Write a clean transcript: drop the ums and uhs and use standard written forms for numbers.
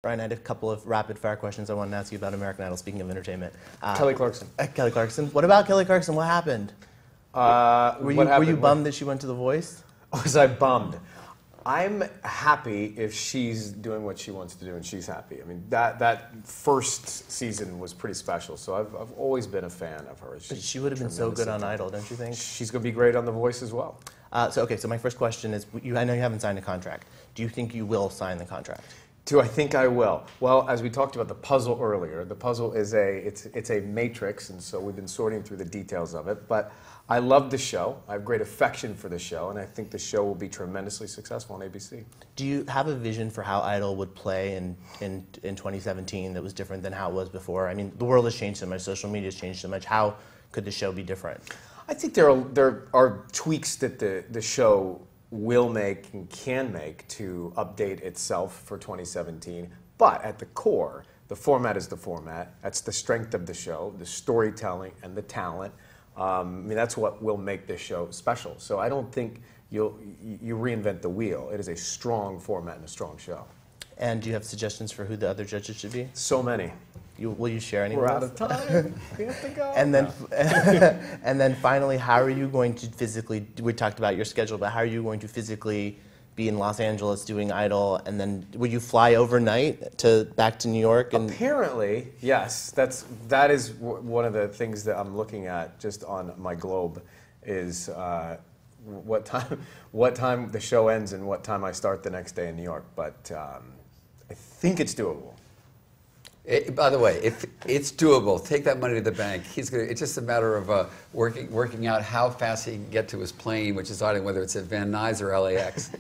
Brian, I had a couple of rapid-fire questions I wanted to ask you about American Idol, speaking of entertainment. Kelly Clarkson. Kelly Clarkson. What about Kelly Clarkson? What happened? Were you bummed that she went to The Voice? Was I bummed? I'm happy if she's doing what she wants to do and she's happy. I mean, that first season was pretty special, so I've always been a fan of her. But she would have been so good on Idol, don't you think? She's going to be great on The Voice as well. So my first question is, I know you haven't signed a contract. Do you think you will sign the contract? Do I think I will? Well, as we talked about the puzzle earlier, the puzzle is it's a matrix, and so we've been sorting through the details of it. But I love the show. I have great affection for the show, and I think the show will be tremendously successful on ABC. Do you have a vision for how Idol would play in 2017 that was different than how it was before? I mean, the world has changed so much. Social media has changed so much. How could the show be different? I think there are tweaks that the show will make and can make to update itself for 2017. But at the core, the format is the format. That's the strength of the show, the storytelling and the talent. I mean, that's what will make this show special. So I don't think you reinvent the wheel. It is a strong format and a strong show. And do you have suggestions for who the other judges should be? So many. Will you share any? We're out of time. We have to go. And then, and then finally, how are you going to physically? We talked about your schedule, but how are you going to physically be in Los Angeles doing Idol? And then, will you fly overnight back to New York? And apparently, yes. That is one of the things that I'm looking at just on my globe is what time the show ends and what time I start the next day in New York. But I think it's doable. By the way, if it's doable, take that money to the bank. It's just a matter of working out how fast he can get to his plane, which is deciding whether it's at Van Nuys or LAX.